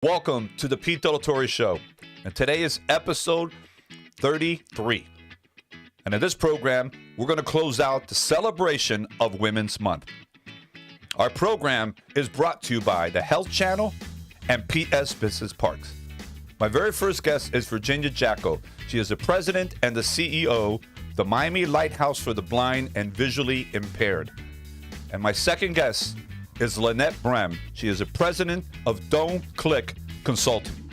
Welcome to the Pete Torre Show, and today is episode 33. And in this program, we're going to close out the celebration of Women's Month. Our program is brought to you by the Health Channel and PS Business Parks. My very first guest is Virginia Jacko. She is the president and the CEO of the Miami Lighthouse for the Blind and Visually Impaired. And my second guest is Lynette Brehm. She is the president of Don't Click Consulting.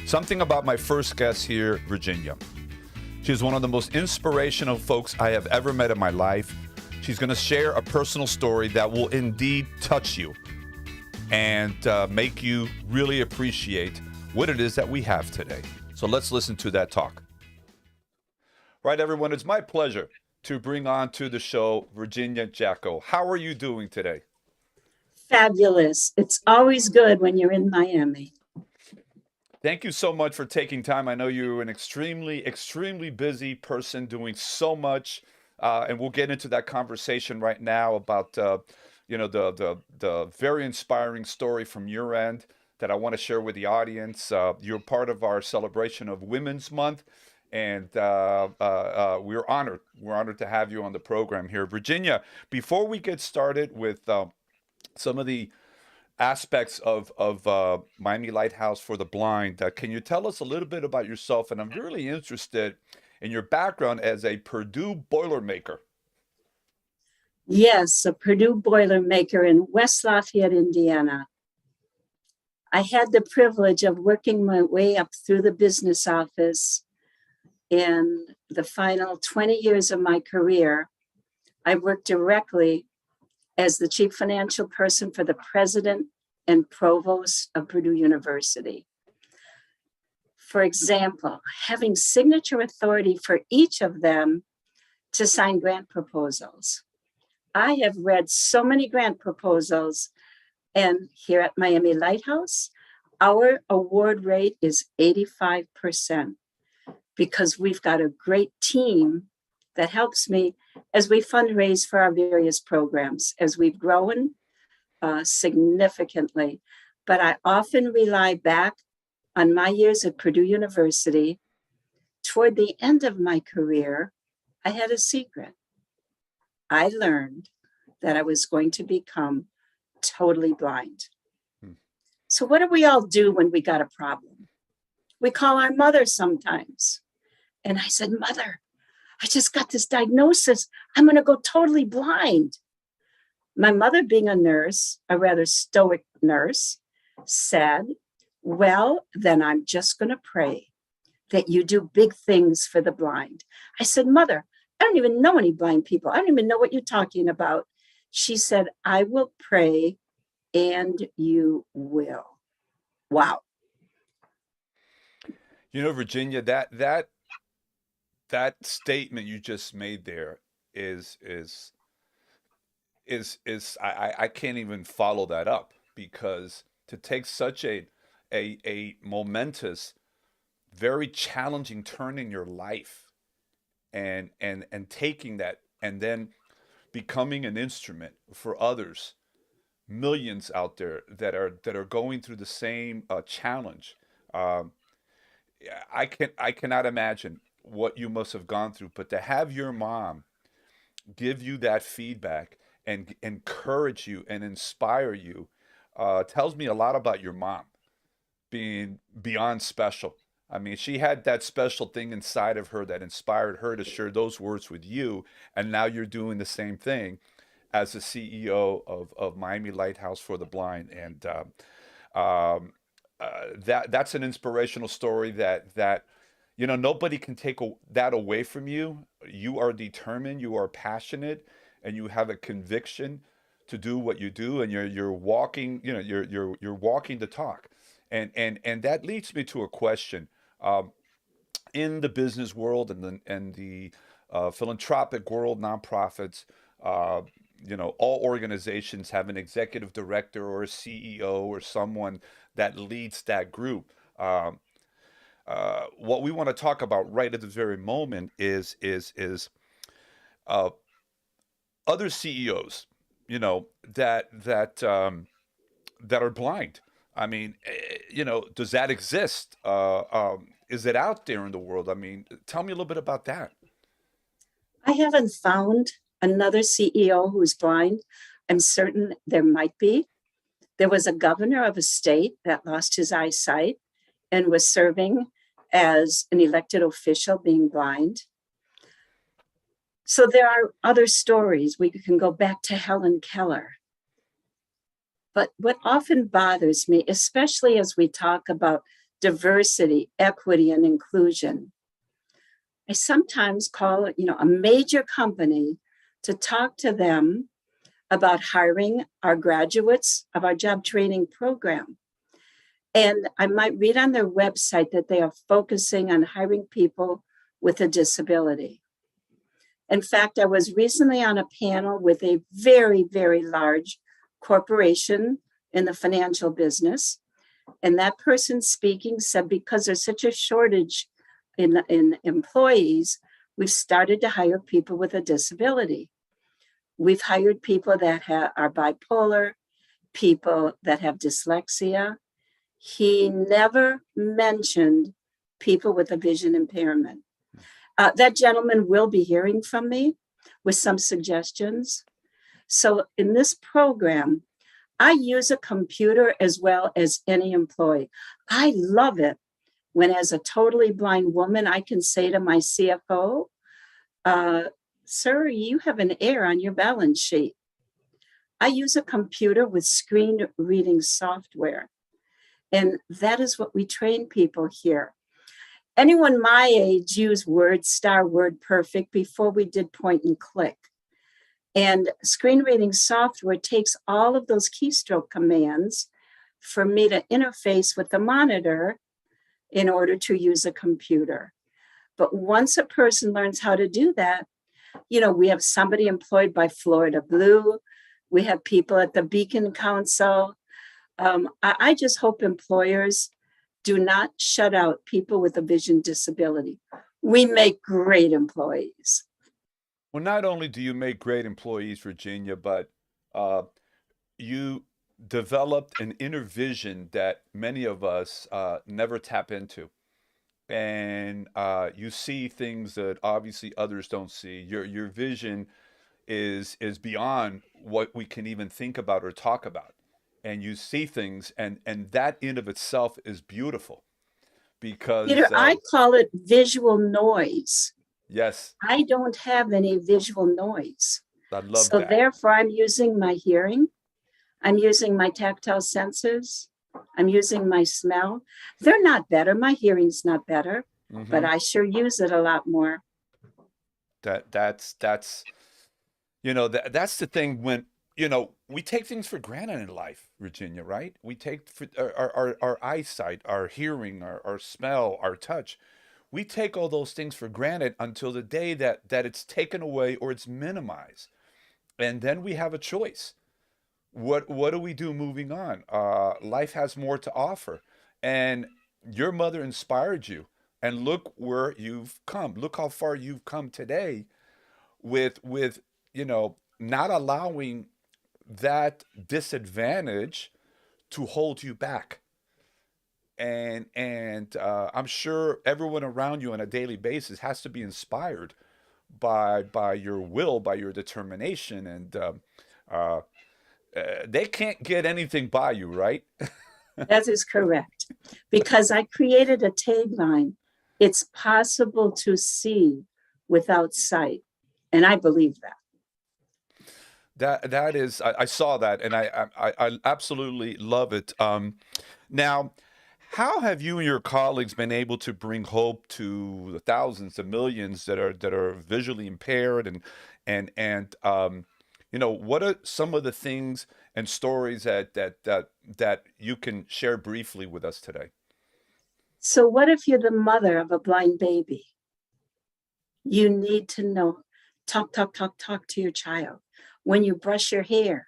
Something about my first guest here, Virginia. She is one of the most inspirational folks I have ever met in my life. She's going to share a personal story that will indeed touch you and make you really appreciate what it is that we have today. So let's listen to that talk. Right, everyone, it's my pleasure to bring on to the show Virginia Jacko. How are you doing today? Fabulous. It's always good when you're in Miami. Thank you so much for taking time. I know you're an extremely busy person doing so much, and we'll get into that conversation right now about the very inspiring story from your end that I want to share with the audience. You're part of our celebration of Women's Month, and we're honored. We're honored to have you on the program here, Virginia. Before we get started with some of the aspects of Miami Lighthouse for the Blind, can you tell us a little bit about yourself? And I'm really interested in your background as a Purdue Boilermaker. Yes, a Purdue Boilermaker in West Lafayette, Indiana. I had the privilege of working my way up through the business office. In the final 20 years of my career, I worked directly as the chief financial person for the president and provost of Purdue University. For example, having signature authority for each of them to sign grant proposals. I have read so many grant proposals, and here at Miami Lighthouse, our award rate is 85% because we've got a great team that helps me as we fundraise for our various programs, as we've grown significantly. But I often rely back on my years at Purdue University. Toward the end of my career, I had a secret. I learned that I was going to become totally blind. So what do we all do when we got a problem? We call our mother sometimes. And I said, Mother, I just got this diagnosis. I'm going to go totally blind. My mother, being a nurse, a rather stoic nurse, said, well, then I'm just going to pray that you do big things for the blind. I said, Mother, I don't even know any blind people. I don't even know what you're talking about. She said, I will pray and you will. Wow. You know, Virginia, that statement you just made there is I can't even follow that up, because to take such a momentous, very challenging turn in your life and taking that and then becoming an instrument for others, millions out there that are going through the same challenge. I cannot imagine what you must have gone through, but to have your mom give you that feedback and encourage you and inspire you tells me a lot about your mom being beyond special. I mean, she had that special thing inside of her that inspired her to share those words with you, and now you're doing the same thing as the CEO of Miami Lighthouse for the Blind, and that's an inspirational story that nobody can take that away from you. You are determined, you are passionate, and you have a conviction to do what you do, and you're walking, you're walking the talk. And that leads me to a question. In the business world and the philanthropic world, nonprofits, all organizations have an executive director or a CEO or someone that leads that group. What we want to talk about right at this very moment is other CEOs, that are blind. I mean, does that exist? Is it out there in the world? I mean, tell me a little bit about that. I haven't found another CEO who's blind. I'm certain there might be. There was a governor of a state that lost his eyesight and was serving as an elected official being blind. So there are other stories. We can go back to Helen Keller. But what often bothers me, especially as we talk about diversity, equity, and inclusion, I sometimes call it, a major company to talk to them about hiring our graduates of our job training program. And I might read on their website that they are focusing on hiring people with a disability. In fact, I was recently on a panel with a very, very large corporation in the financial business. And that person speaking said, because there's such a shortage in employees, we've started to hire people with a disability. We've hired people that are bipolar, people that have dyslexia. He never mentioned people with a vision impairment. That gentleman will be hearing from me with some suggestions. So in this program, I use a computer as well as any employee. I love it when, as a totally blind woman, I can say to my CFO, sir, you have an error on your balance sheet. I use a computer with screen reading software. And that is what we train people here. Anyone my age used WordStar, WordPerfect before we did point and click. And screen reading software takes all of those keystroke commands for me to interface with the monitor in order to use a computer. But once a person learns how to do that, we have somebody employed by Florida Blue. We have people at the Beacon Council. I just hope employers do not shut out people with a vision disability. We make great employees. Well, not only do you make great employees, Virginia, but you developed an inner vision that many of us never tap into. And you see things that obviously others don't see. Your vision is beyond what we can even think about or talk about. And you see things, and that in of itself is beautiful Peter, because I call it visual noise. yes, I don't have any visual noise. I love So that. therefore, I'm using my hearing. I'm using my tactile senses. I'm using my smell. They're not better. My hearing's not better, but Hmm. I sure use it a lot more. That's that's the thing when we take things for granted in life, Virginia, right? We take for our eyesight, our hearing, our smell, our touch. We take all those things for granted until the day that it's taken away or it's minimized. And then we have a choice. What do we do moving on? Life has more to offer. And your mother inspired you. And look where you've come. Look how far you've come today with not allowing that disadvantage to hold you back. And I'm sure everyone around you on a daily basis has to be inspired by your will, by your determination, and uh, they can't get anything by you, right? That is correct. Because I created a tagline. It's possible to see without sight. And I believe that. That is, I saw that, and I absolutely love it. Now, how have you and your colleagues been able to bring hope to the thousands, the millions that are visually impaired, and what are some of the things and stories that you can share briefly with us today? So, what if you're the mother of a blind baby? You need to know, talk to your child. When you brush your hair,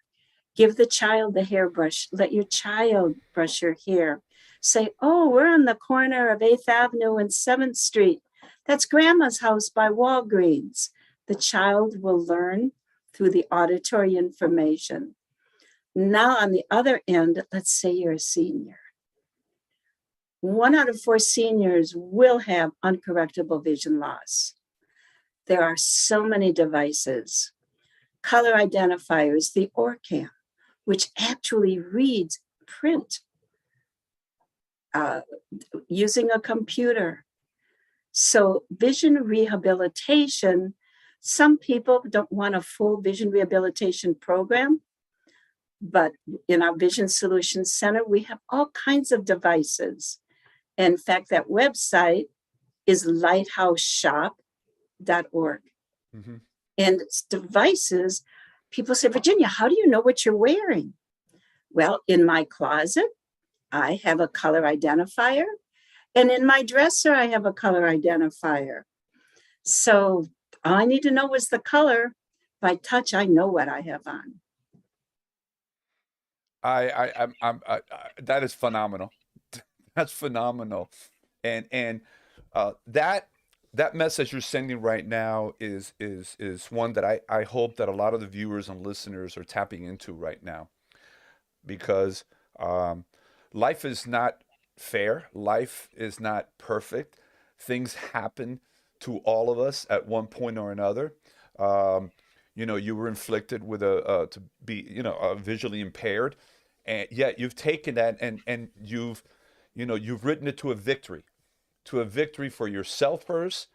give the child the hairbrush. Let your child brush your hair. Say, oh, we're on the corner of 8th Avenue and 7th Street. That's Grandma's house by Walgreens. The child will learn through the auditory information. Now, on the other end, let's say you're a senior. 1 out of 4 seniors will have uncorrectable vision loss. There are so many devices, color identifiers, the OrCam, which actually reads print using a computer. So vision rehabilitation, some people don't want a full vision rehabilitation program, but in our Vision Solutions Center, we have all kinds of devices. In fact, that website is lighthouseshop.org. Mm-hmm. And it's devices. People say, Virginia, how do you know what you're wearing? Well, in my closet, I have a color identifier. And in my dresser, I have a color identifier. So all I need to know is the color. By touch, I know what I have on. That is phenomenal. That's phenomenal, and that message you're sending right now is one that I hope that a lot of the viewers and listeners are tapping into right now, because life is not fair. Life is not perfect. Things happen to all of us at one point or another. You were inflicted with to be visually impaired, and yet you've taken that and you've written it to a victory for yourself first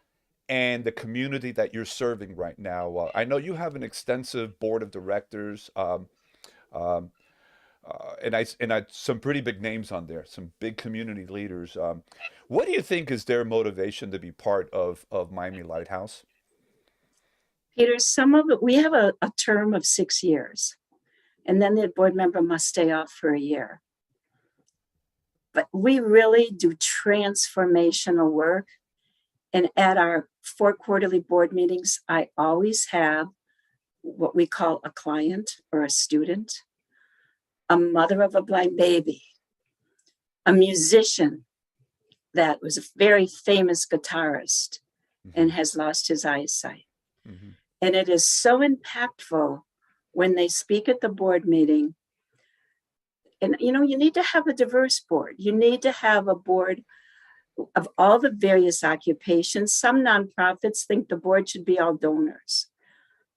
and the community that you're serving right now. I know you have an extensive board of directors. Um, and I some pretty big names on there, some big community leaders. What do you think is their motivation to be part of Miami Lighthouse? Peter, some of it, we have a term of 6 years, and then the board member must stay off for a year. But we really do transformational work. And at our 4 quarterly board meetings, I always have what we call a client or a student, a mother of a blind baby, a musician that was a very famous guitarist and has lost his eyesight. Mm-hmm. And it is so impactful when they speak at the board meeting. And, you need to have a diverse board. You need to have a board of all the various occupations. Some nonprofits think the board should be all donors.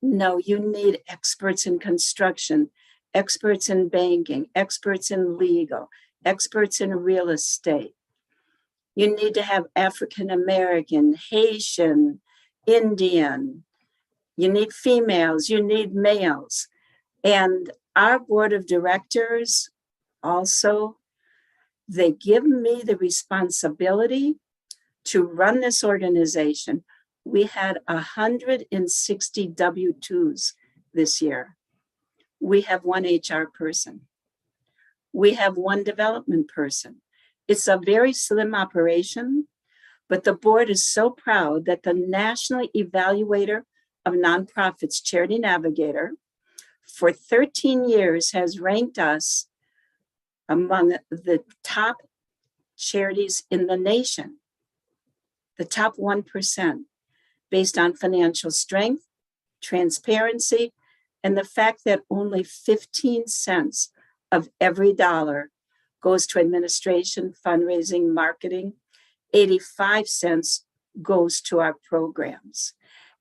No, you need experts in construction, experts in banking, experts in legal, experts in real estate. You need to have African American, Haitian, Indian. You need females, you need males. And our board of directors also, they give me the responsibility to run this organization. We had 160 W-2s this year. We have 1 HR person. We have 1 development person. It's a very slim operation, but the board is so proud that the National Evaluator of Nonprofits, Charity Navigator, for 13 years has ranked us among the top charities in the nation, the top 1%, based on financial strength, transparency, and the fact that only 15 cents of every dollar goes to administration, fundraising, marketing. 85 cents goes to our programs.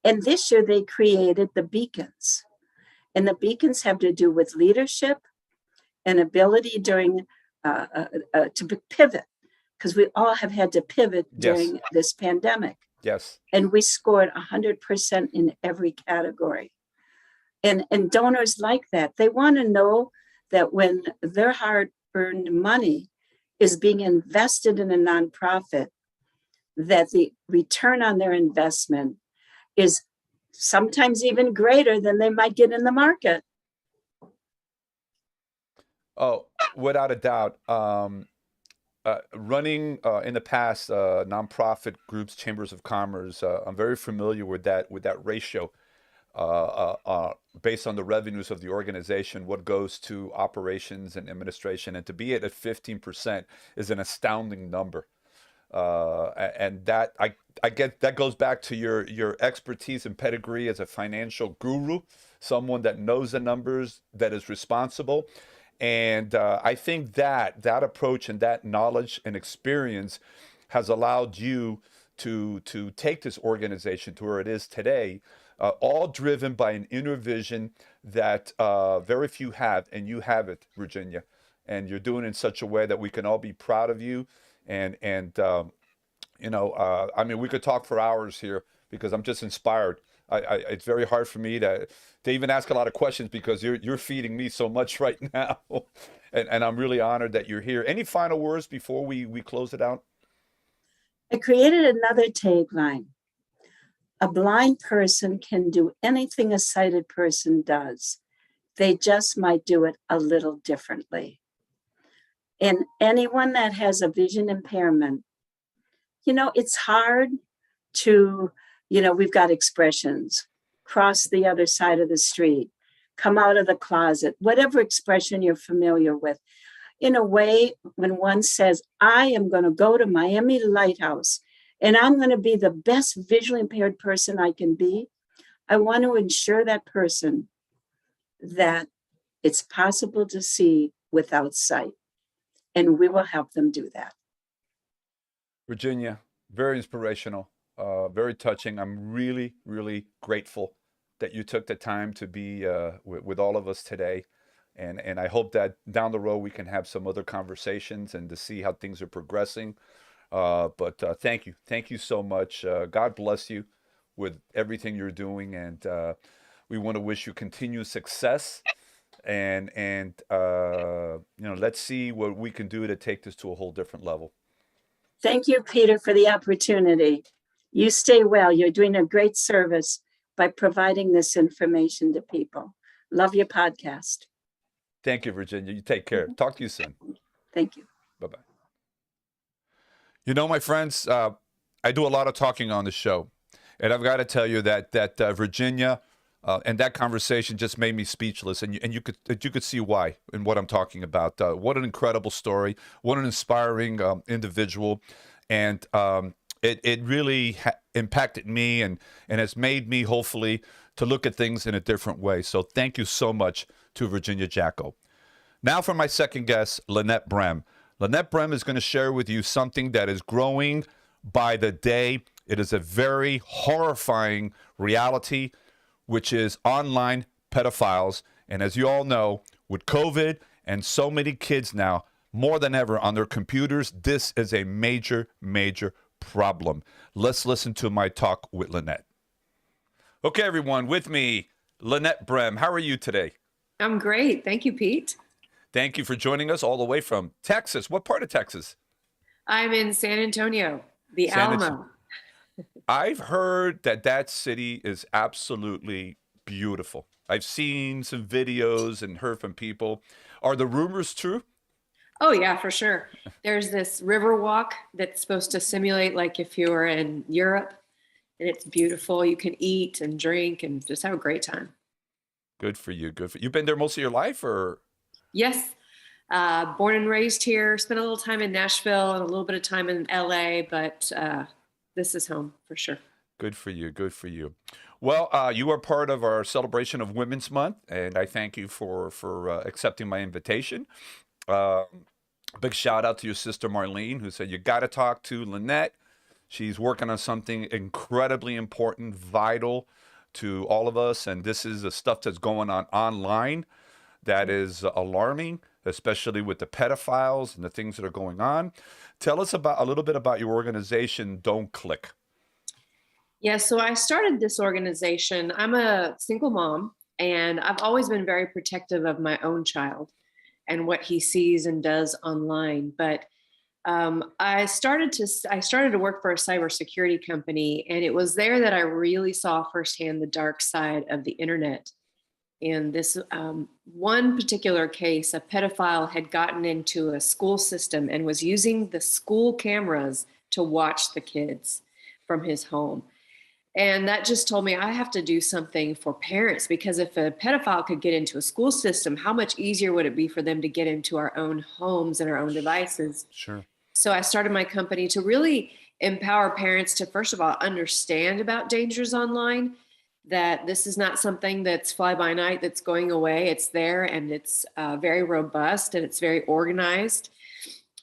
And this year they created the beacons. And the beacons have to do with leadership and ability during to pivot, because we all have had to pivot during this pandemic. Yes. And we scored 100% in every category. And donors like that. They want to know that when their hard-earned money is being invested in a nonprofit, that the return on their investment is sometimes even greater than they might get in the market. Oh, without a doubt. Running in the past nonprofit groups, chambers of commerce, I'm very familiar with that ratio based on the revenues of the organization, what goes to operations and administration, and to be at 15% is an astounding number. And that I get that goes back to your expertise and pedigree as a financial guru, someone that knows the numbers, that is responsible. And I think that approach and that knowledge and experience has allowed you to take this organization to where it is today, all driven by an inner vision that very few have, and you have it, Virginia. And you're doing it in such a way that we can all be proud of you. And I mean, we could talk for hours here because I'm just inspired. It's very hard for me to even ask a lot of questions because you're feeding me so much right now, and I'm really honored that you're here. Any final words before we close it out? I created another tagline. A blind person can do anything a sighted person does. They just might do it a little differently. And anyone that has a vision impairment, it's hard to, we've got expressions, cross the other side of the street, come out of the closet, whatever expression you're familiar with. In a way, when one says, I am going to go to Miami Lighthouse and I'm going to be the best visually impaired person I can be, I want to ensure that person that it's possible to see without sight. And we will help them do that. Virginia, very inspirational, very touching. I'm really, really grateful that you took the time to be with all of us today. And I hope that down the road we can have some other conversations and to see how things are progressing. But thank you. Thank you so much. God bless you with everything you're doing. And we want to wish you continued success. And let's see what we can do to take this to a whole different level. Thank you, Peter, for the opportunity. You stay well. You're doing a great service by providing this information to people. Love your podcast. Thank you, Virginia. You take care. Talk to you soon. Thank you. Bye-bye. My friends, I do a lot of talking on the show. And I've got to tell you that Virginia and that conversation just made me speechless. And you could see why and what I'm talking about. What an incredible story. What an inspiring individual. And it really impacted me and has made me, hopefully, to look at things in a different way. So thank you so much to Virginia Jacko. Now for my second guest, Lynette Brehm. Lynette Brehm is going to share with you something that is growing by the day. It is a very horrifying reality, which is online pedophiles. And as you all know, with COVID and so many kids now, more than ever on their computers, this is a major, major problem. Let's listen to my talk with Lynette. Okay, everyone, with me, Lynette Brehm. How are you today? I'm great. Thank you, Pete. Thank you for joining us all the way from Texas. What part of Texas? I'm in San Antonio, the Alamo. I've heard that city is absolutely beautiful. I've seen some videos and heard from people. Are the rumors true? Oh, yeah, for sure. There's this river walk that's supposed to simulate like if you were in Europe, and it's beautiful. You can eat and drink and just have a great time. Good for you. Good for you. You've been there most of your life, or? Yes. Born and raised here, spent a little time in Nashville and a little bit of time in LA, but this is home for sure. Good for you. Good for you. Well, you are part of our celebration of Women's Month, and I thank you for accepting my invitation. Big shout out to your sister Marlene, who said you got to talk to Lynette. She's working on something incredibly important, vital to all of us, and this is the stuff that's going on online that is alarming, especially with the pedophiles and the things that are going on. Tell us a little bit about your organization, Don't Click. Yeah, so I started this organization. I'm a single mom, and I've always been very protective of my own child and what he sees and does online. But I started to work for a cybersecurity company, and it was there that I really saw firsthand the dark side of the internet. In this one particular case, a pedophile had gotten into a school system and was using the school cameras to watch the kids from his home. And that just told me I have to do something for parents, because if a pedophile could get into a school system, how much easier would it be for them to get into our own homes and our own devices? Sure. So I started my company to really empower parents to, first of all, understand about dangers online, that this is not something that's fly by night that's going away. It's there, and it's very robust, and it's very organized.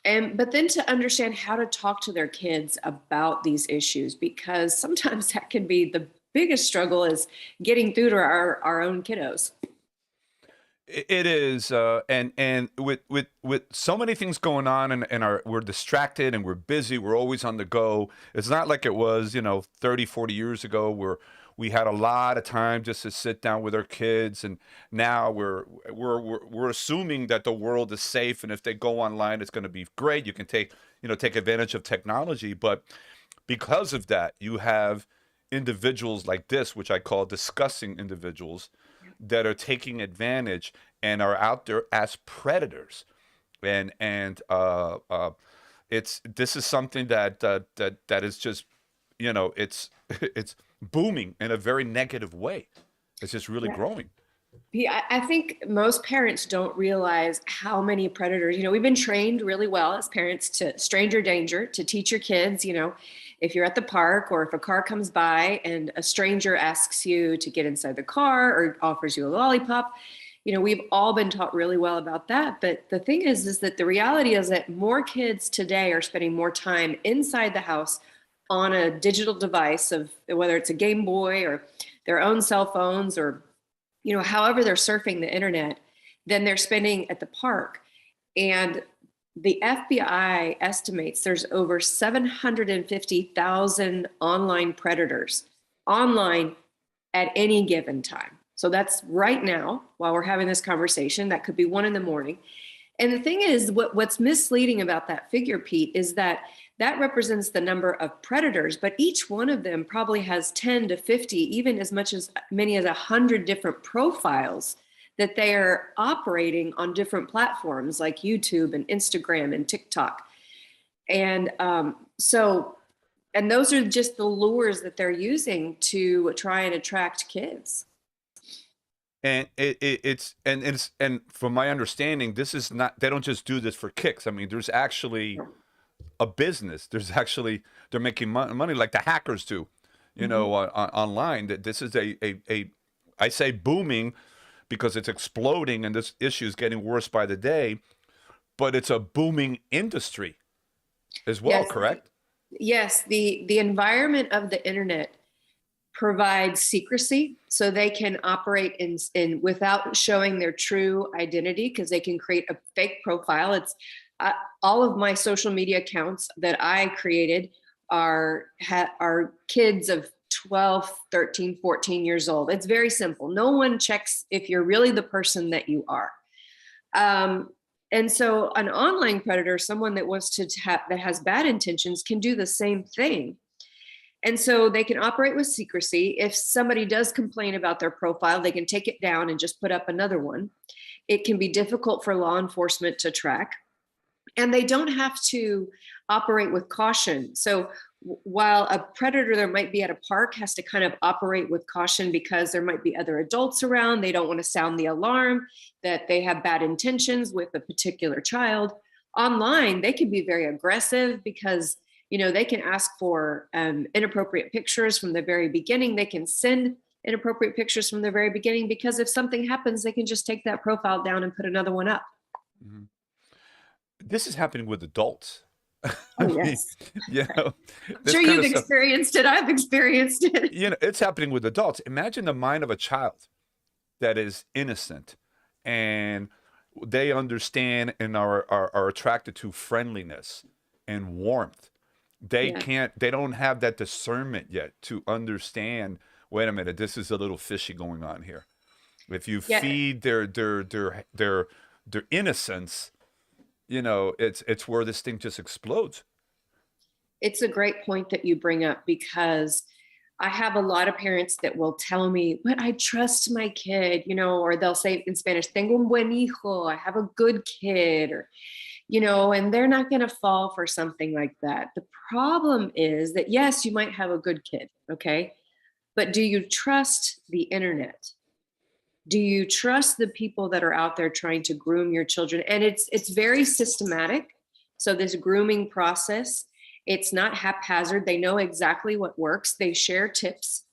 But then to understand how to talk to their kids about these issues, because sometimes that can be the biggest struggle, is getting through to our own kiddos. It is, and with so many things going on, and we're distracted and we're busy. We're always on the go. It's not like it was, 30, 40 years ago, where we had a lot of time just to sit down with our kids, and now we're assuming that the world is safe, and if they go online, it's going to be great. You can take advantage of technology, but because of that, you have individuals like this, which I call discussing individuals, that are taking advantage and are out there as predators, and this is something that is just, it's booming in a very negative way. It's just really growing. Yeah, I think most parents don't realize how many predators, we've been trained really well as parents to stranger danger, to teach your kids, if you're at the park or if a car comes by and a stranger asks you to get inside the car or offers you a lollipop, we've all been taught really well about that. But the thing is that the reality is that more kids today are spending more time inside the house on a digital device, of whether it's a Game Boy or their own cell phones, or however they're surfing the internet, than they're spending at the park. And the FBI estimates there's over 750,000 online predators online at any given time. So that's right now, while we're having this conversation. That could be 1 a.m. And the thing is, what's misleading about that figure, Pete, is that represents the number of predators, but each one of them probably has 10 to 50, even as many as 100 different profiles that they are operating on different platforms like YouTube and Instagram and TikTok. And and those are just the lures that they're using to try and attract kids. And it's from my understanding, this is not, they don't just do this for kicks. I mean, there's actually a business. They're making money like the hackers do, online. That this is I say booming because it's exploding and this issue is getting worse by the day, but it's a booming industry as well, yes. Correct? Yes. The environment of the internet provides secrecy, so they can operate in without showing their true identity, because they can create a fake profile. It's all of my social media accounts that I created are kids of 12, 13, 14 years old. It's very simple. No one checks if you're really the person that you are. And so an online predator, someone that wants that has bad intentions, can do the same thing. And so they can operate with secrecy. If somebody does complain about their profile, they can take it down and just put up another one. It can be difficult for law enforcement to track. And they don't have to operate with caution. So while a predator that might be at a park has to kind of operate with caution because there might be other adults around, they don't want to sound the alarm that they have bad intentions with a particular child. Online, they can be very aggressive because they can ask for inappropriate pictures from the very beginning. They can send inappropriate pictures from the very beginning, because if something happens, they can just take that profile down and put another one up. Mm-hmm. This is happening with adults. Oh, yes. I'm sure you've experienced it. I've experienced it. It's happening with adults. Imagine the mind of a child that is innocent and they understand and are attracted to friendliness and warmth. They don't have that discernment yet to understand, wait a minute, this is a little fishy going on here. If you feed their innocence, it's where this thing just explodes. It's a great point that you bring up, because I have a lot of parents that will tell me, but I trust my kid, or they'll say in Spanish, tengo un buen hijo, I have a good kid, or, and they're not going to fall for something like that. The problem is that, yes, you might have a good kid, okay? But do you trust the internet? Do you trust the people that are out there trying to groom your children? And it's very systematic. So this grooming process, it's not haphazard. They know exactly what works. They share tips.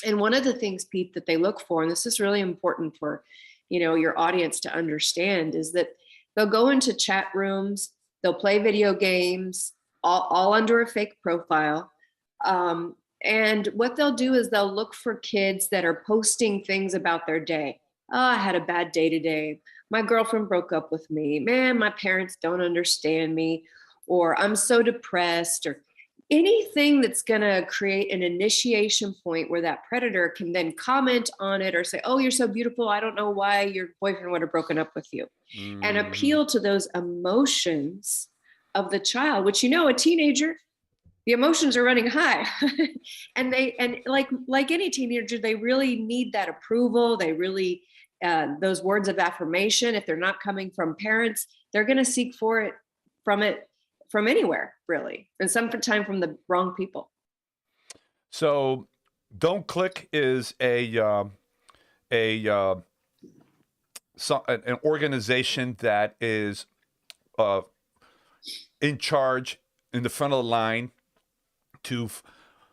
And one of the things, Pete, that they look for, and this is really important for, your audience to understand, is that they'll go into chat rooms, they'll play video games, all under a fake profile. And what they'll do is they'll look for kids that are posting things about their day. Oh, I had a bad day today. My girlfriend broke up with me. Man, my parents don't understand me. Or I'm so depressed, or anything that's going to create an initiation point where that predator can then comment on it or say, oh, you're so beautiful. I don't know why your boyfriend would have broken up with you. And appeal to those emotions of the child, which, a teenager, the emotions are running high. and like any teenager, they really need that approval. They really, those words of affirmation, if they're not coming from parents, they're going to seek for it from anywhere, really, and sometimes from the wrong people. So, Don't Click is an organization that is in charge, in the front of the line, to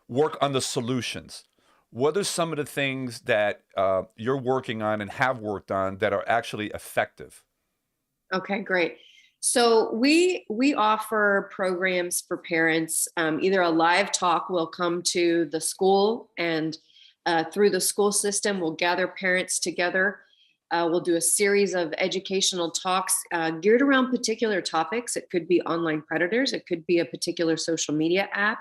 work on the solutions. What are some of the things that you're working on and have worked on that are actually effective? Okay, great. So we offer programs for parents. Either a live talk will come to the school, and through the school system, we'll gather parents together. We'll do a series of educational talks geared around particular topics. It could be online predators. It could be a particular social media app.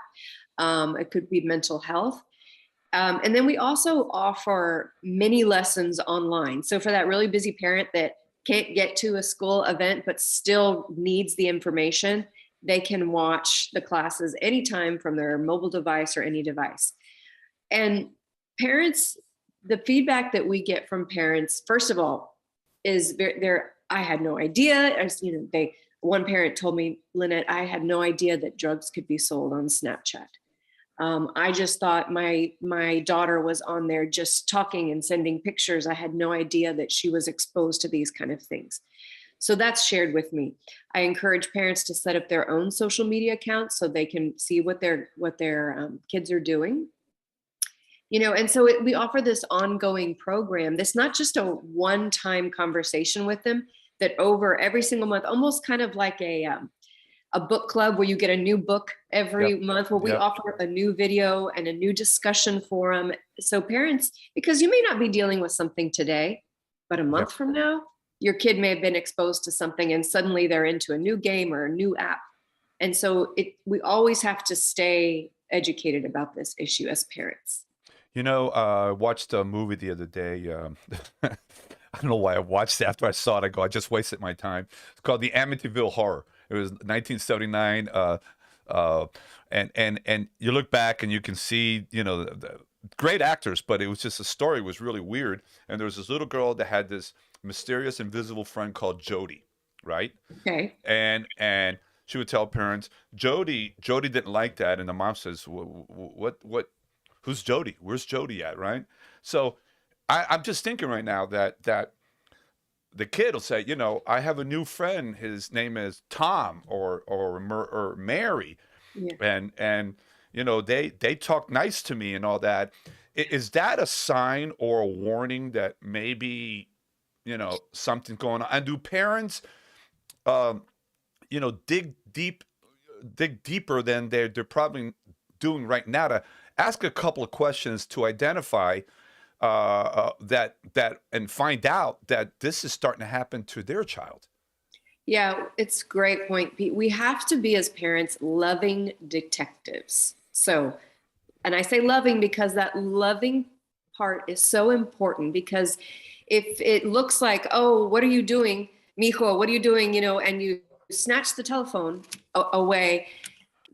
It could be mental health. And then we also offer mini lessons online. So for that really busy parent that can't get to a school event but still needs the information, they can watch the classes anytime from their mobile device or any device. And parents, the feedback that we get from parents, first of all, is I had no idea. One parent told me, Lynette, I had no idea that drugs could be sold on Snapchat. I just thought my daughter was on there just talking and sending pictures. I had no idea that she was exposed to these kind of things. So that's shared with me. I encourage parents to set up their own social media accounts so they can see what their kids are doing. And so we offer this ongoing program. That's not just a one-time conversation with them, that over every single month, almost kind of like a book club where you get a new book every month, where we offer a new video and a new discussion forum. So parents, because you may not be dealing with something today, but a month from now, your kid may have been exposed to something and suddenly they're into a new game or a new app. And so we always have to stay educated about this issue as parents. I watched a movie the other day. I don't know why I watched it. After I saw it, I just wasted my time. It's called the Amityville Horror. It was 1979, and you look back and you can see, the great actors, but it was just the story was really weird. And there was this little girl that had this mysterious invisible friend called Jody, right? Okay. And she would tell parents, Jody didn't like that, and the mom says, what? Who's Jody? Where's Jody at? Right? So I'm just thinking right now that the kid will say, I have a new friend. His name is Tom or Mary, and they talk nice to me and all that. Is that a sign or a warning that maybe something's going on? And do parents, dig deeper than they're probably doing right now to ask a couple of questions to identify that and find out that this is starting to happen to their child? Yeah, it's a great point, Pete. We have to be, as parents, loving detectives. So, and I say loving because that loving part is so important, because if it looks like, oh, what are you doing, mijo? What are you doing? And you snatch the telephone away,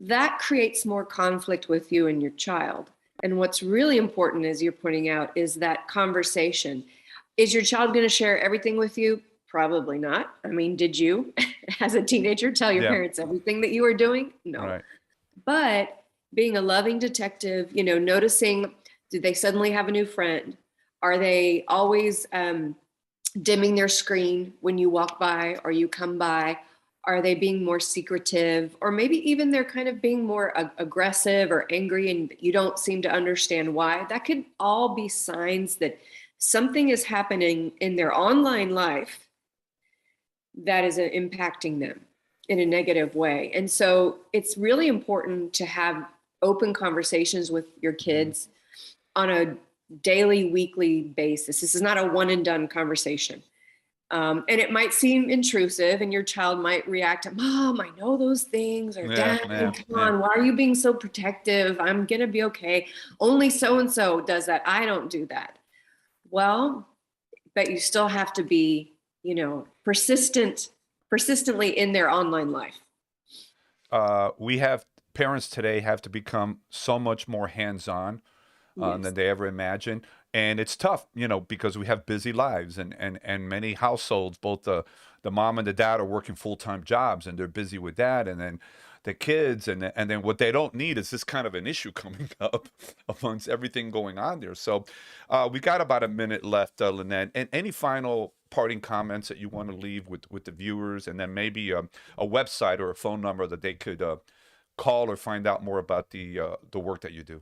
that creates more conflict with you and your child. And what's really important, as you're pointing out, is that conversation. Is your child going to share everything with you? Probably not. I mean, did you, as a teenager, tell your parents everything that you were doing? No. Right. But being a loving detective, noticing, did they suddenly have a new friend? Are they always dimming their screen when you walk by or you come by? Are they being more secretive? Or maybe even they're kind of being more aggressive or angry and you don't seem to understand why. That could all be signs that something is happening in their online life that is impacting them in a negative way. And so it's really important to have open conversations with your kids on a daily, weekly basis. This is not a one and done conversation. And it might seem intrusive and your child might react to, Mom, I know those things, or Dad, come on, why are you being so protective? I'm going to be okay. Only so-and-so does that. I don't do that. Well, but you still have to be, persistently in their online life. We have parents today have to become so much more hands-on than they ever imagined. And it's tough, because we have busy lives and many households, both the mom and the dad are working full-time jobs and they're busy with that. And then the kids and then what they don't need is this kind of an issue coming up amongst everything going on there. So we got about a minute left, Lynette. And any final parting comments that you want to leave with the viewers, and then maybe a website or a phone number that they could call or find out more about the work that you do?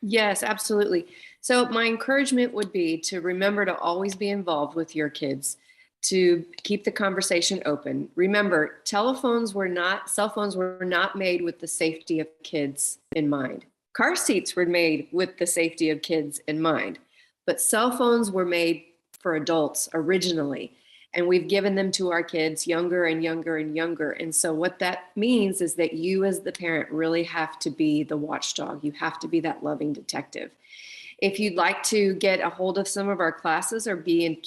Yes, absolutely. So my encouragement would be to remember to always be involved with your kids, to keep the conversation open. Remember, cell phones were not made with the safety of kids in mind. Car seats were made with the safety of kids in mind, but cell phones were made for adults originally. And we've given them to our kids younger and younger and younger. And so what that means is that you as the parent really have to be the watchdog. You have to be that loving detective. If you'd like to get a hold of some of our classes or be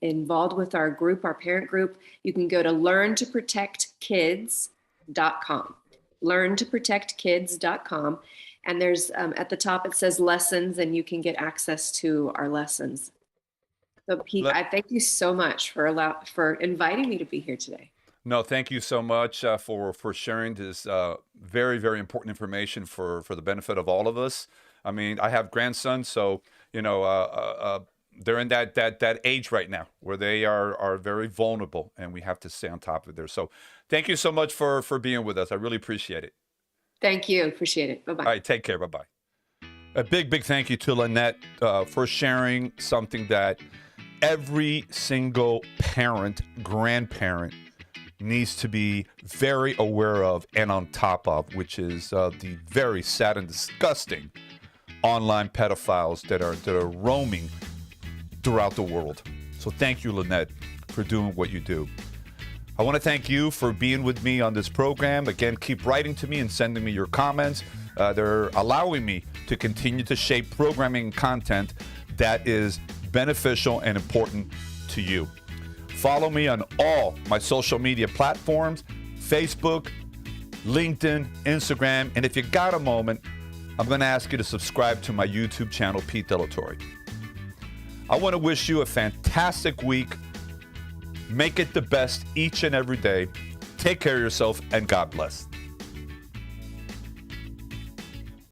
involved with our group, our parent group, you can go to learntoprotectkids.com. Learntoprotectkids.com. And there's at the top, it says lessons, and you can get access to our lessons. So Pete, I thank you so much for inviting me to be here today. No, thank you so much for sharing this very, very important information for the benefit of all of us. I mean, I have grandsons, so they're in that age right now where they are very vulnerable, and we have to stay on top of it there. So thank you so much for being with us. I really appreciate it. Thank you. Appreciate it. Bye-bye. All right, take care. Bye-bye. A big thank you to Lynette for sharing something that every single parent, grandparent needs to be very aware of and on top of, which is the very sad and disgusting online pedophiles that are roaming throughout the world. So thank you, Lynette, for doing what you do. I want to thank you for being with me on this program. Again, keep writing to me and sending me your comments. They're allowing me to continue to shape programming and content that is beneficial and important to you. Follow me on all my social media platforms, Facebook, LinkedIn, Instagram, and if you got a moment, I'm going to ask you to subscribe to my YouTube channel, Pete Della Torre. I want to wish you a fantastic week. Make it the best each and every day. Take care of yourself, and God bless.